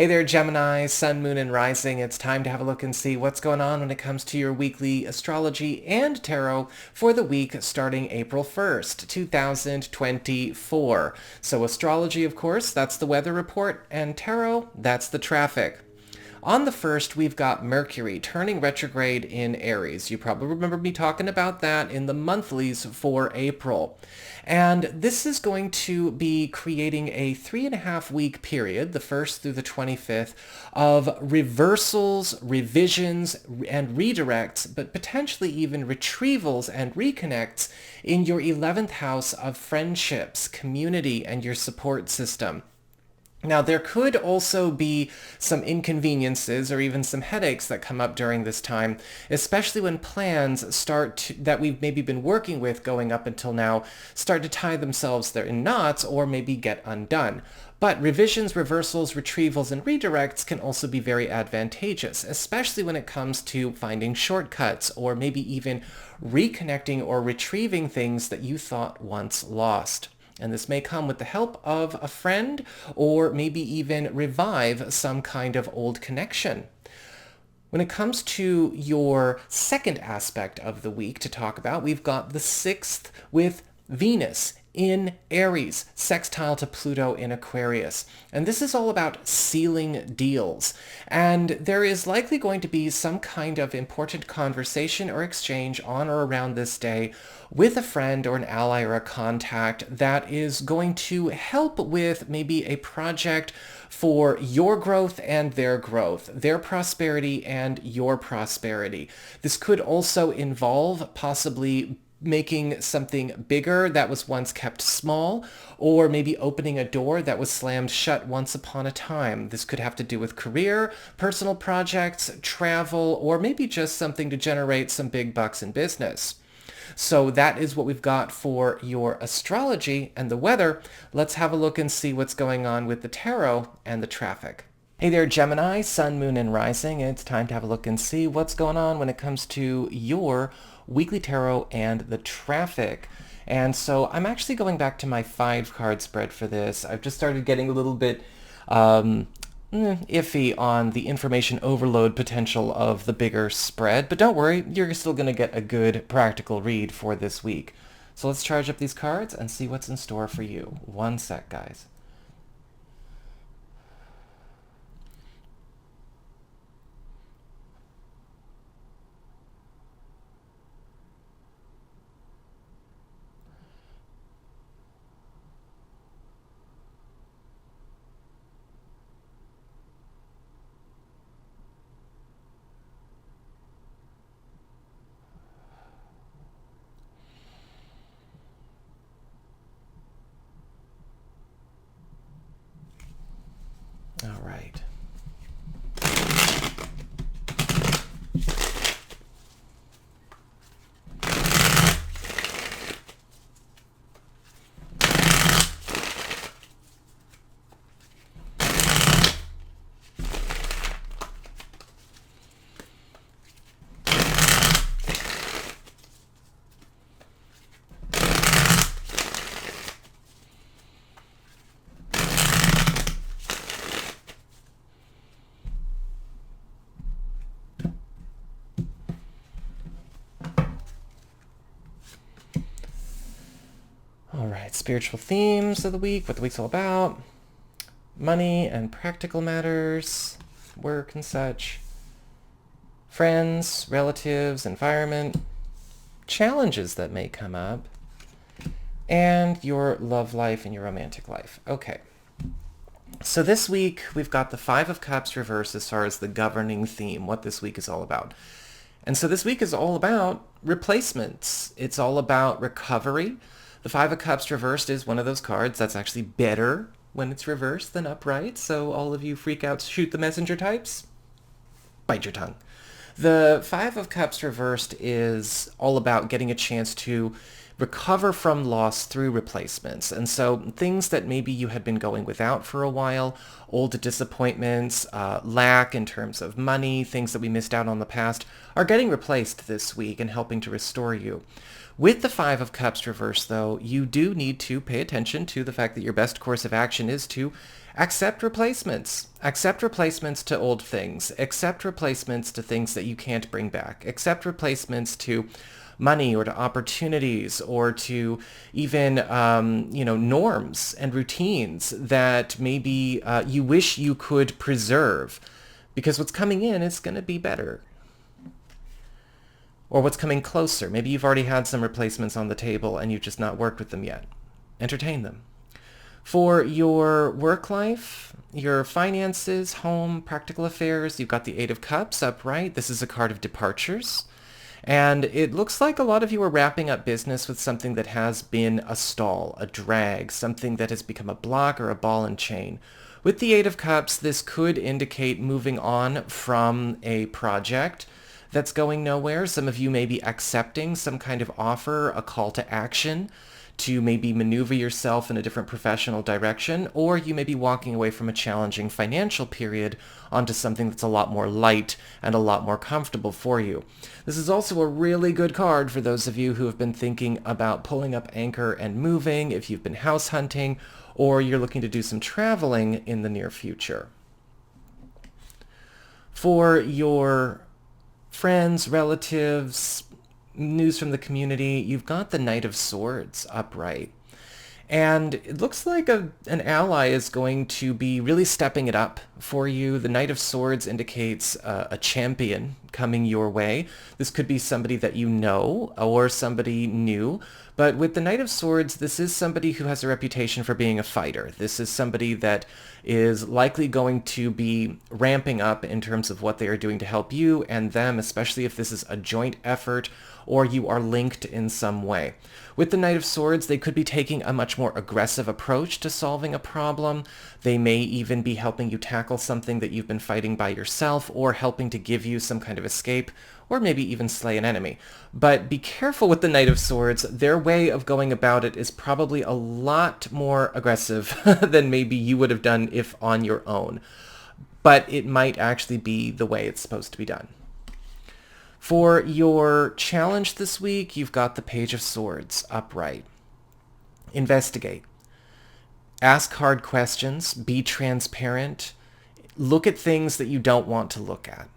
Hey there, Gemini, Sun, Moon, and Rising. It's time to have a look and see what's going on when it comes to your weekly astrology and tarot for the week starting April 1st, 2024. So astrology, of course, that's the weather report, and tarot, that's the traffic. On the 1st, we've got Mercury turning retrograde in Aries. You probably remember me talking about that in the monthlies for April. And this is going to be creating a 3.5-week period, the 1st through the 25th, of reversals, revisions, and redirects, but potentially even retrievals and reconnects in your 11th house of friendships, community, and your support system. Now, there could also be some inconveniences or even some headaches that come up during this time, especially when plans that we've maybe been working with going up until now start to tie themselves there in knots or maybe get undone. But revisions, reversals, retrievals, and redirects can also be very advantageous, especially when it comes to finding shortcuts or maybe even reconnecting or retrieving things that you thought once lost. And this may come with the help of a friend or maybe even revive some kind of old connection. When it comes to your second aspect of the week to talk about, we've got the 6th with Venus in Aries, sextile to Pluto in Aquarius. And this is all about sealing deals. And there is likely going to be some kind of important conversation or exchange on or around this day with a friend or an ally or a contact that is going to help with maybe a project for your growth and their growth, their prosperity and your prosperity. This could also involve possibly making something bigger that was once kept small, or maybe opening a door that was slammed shut once upon a time. This could have to do with career, personal projects, travel, or maybe just something to generate some big bucks in business. So that is what we've got for your astrology and the weather. Let's have a look and see what's going on with the tarot and the traffic. Hey there, Gemini, Sun, Moon, and Rising. It's time to have a look and see what's going on when it comes to your weekly tarot and the traffic. And so I'm actually going back to my 5-card spread for this. I've just started getting a little bit iffy on the information overload potential of the bigger spread, but don't worry, you're still going to get a good practical read for this week. So let's charge up these cards and see what's in store for you. One sec, guys. All right. All right, spiritual themes of the week, what the week's all about, money and practical matters, work and such, friends, relatives, environment, challenges that may come up, and your love life and your romantic life. Okay. So this week, we've got the 5 of Cups reversed as far as the governing theme, what this week is all about. And so this week is all about replacements. It's all about recovery. The 5 of Cups reversed is one of those cards that's actually better when it's reversed than upright. So all of you freak out, shoot the messenger types, bite your tongue. The 5 of Cups reversed is all about getting a chance to recover from loss through replacements. And so things that maybe you had been going without for a while, old disappointments, lack in terms of money, things that we missed out on in the past, are getting replaced this week and helping to restore you. With the Five of Cups reversed, though, you do need to pay attention to the fact that your best course of action is to accept replacements. Accept replacements to old things. Accept replacements to things that you can't bring back. Accept replacements to money or to opportunities or to even, norms and routines that maybe you wish you could preserve, because what's coming in is going to be better. Or what's coming closer. Maybe you've already had some replacements on the table and you've just not worked with them yet. Entertain them. For your work life, your finances, home, practical affairs, you've got the Eight of Cups upright. This is a card of departures. And it looks like a lot of you are wrapping up business with something that has been a stall, a drag, something that has become a block or a ball and chain. With the Eight of Cups, this could indicate moving on from a project that's going nowhere. Some of you may be accepting some kind of offer, a call to action to maybe maneuver yourself in a different professional direction, or you may be walking away from a challenging financial period onto something that's a lot more light and a lot more comfortable for you. This is also a really good card for those of you who have been thinking about pulling up anchor and moving, if you've been house hunting, or you're looking to do some traveling in the near future. For your friends, relatives, news from the community, you've got the Knight of Swords upright. And it looks like an ally is going to be really stepping it up for you. The Knight of Swords indicates a champion coming your way. This could be somebody that you know or somebody new. But with the Knight of Swords, this is somebody who has a reputation for being a fighter. This is somebody that is likely going to be ramping up in terms of what they are doing to help you and them, especially if this is a joint effort or you are linked in some way. With the Knight of Swords, they could be taking a much more aggressive approach to solving a problem. They may even be helping you tackle something that you've been fighting by yourself, or helping to give you some kind of escape, or maybe even slay an enemy. But be careful with the Knight of Swords. Their way of going about it is probably a lot more aggressive than maybe you would have done if on your own. But it might actually be the way it's supposed to be done. For your challenge this week, you've got the Page of Swords upright. Investigate. Ask hard questions. Be transparent. Look at things that you don't want to look at.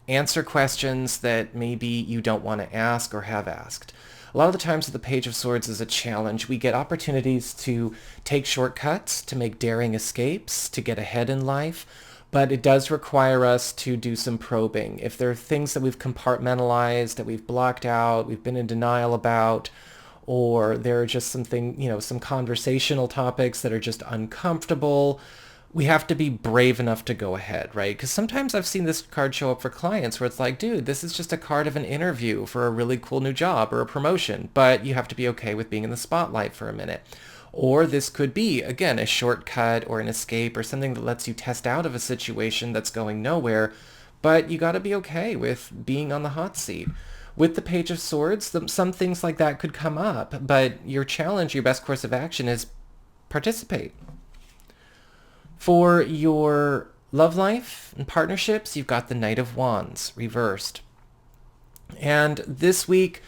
Answer questions that maybe you don't want to ask or have asked. A lot of the times with the Page of Swords is a challenge. We get opportunities to take shortcuts, to make daring escapes, to get ahead in life. But it does require us to do some probing. If there are things that we've compartmentalized, that we've blocked out, we've been in denial about, or there are just some conversational topics that are just uncomfortable, we have to be brave enough to go ahead, right? Because sometimes I've seen this card show up for clients where it's like, dude, this is just a card of an interview for a really cool new job or a promotion, but you have to be okay with being in the spotlight for a minute. Or this could be, again, a shortcut or an escape or something that lets you test out of a situation that's going nowhere, but you got to be okay with being on the hot seat. With the Page of Swords, some things like that could come up, but your challenge, your best course of action is participate. For your love life and partnerships, you've got the Knight of Wands reversed. And this week,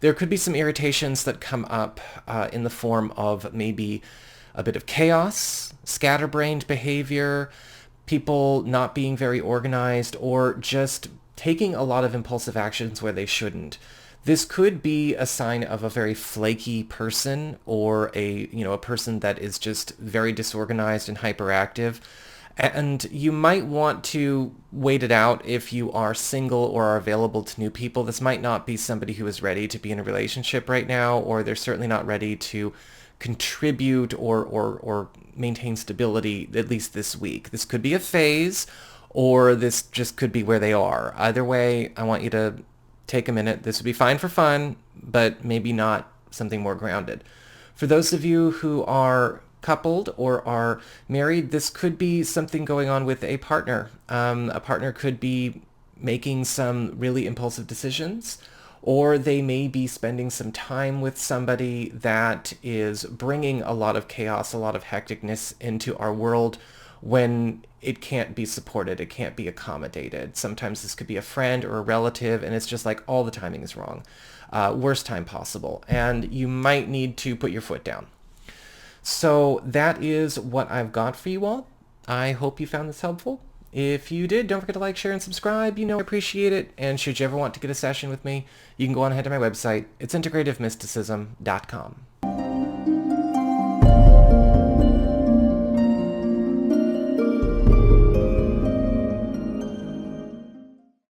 there could be some irritations that come up in the form of maybe a bit of chaos, scatterbrained behavior, people not being very organized, or just taking a lot of impulsive actions where they shouldn't. This could be a sign of a very flaky person, or a person that is just very disorganized and hyperactive. And you might want to wait it out if you are single or are available to new people. This might not be somebody who is ready to be in a relationship right now, or they're certainly not ready to contribute or maintain stability, at least this week. This could be a phase, or this just could be where they are. Either way, I want you to take a minute. This would be fine for fun, but maybe not something more grounded. For those of you who are coupled or are married, this could be something going on with a partner. A partner could be making some really impulsive decisions, or they may be spending some time with somebody that is bringing a lot of chaos, a lot of hecticness into our world when it can't be supported, it can't be accommodated. Sometimes this could be a friend or a relative, and it's just like all the timing is wrong. Worst time possible, and you might need to put your foot down. So that is what I've got for you all. I hope you found this helpful. If you did, don't forget to like, share, and subscribe. You know I appreciate it. And should you ever want to get a session with me, you can go on ahead to my website. It's integrativemysticism.com.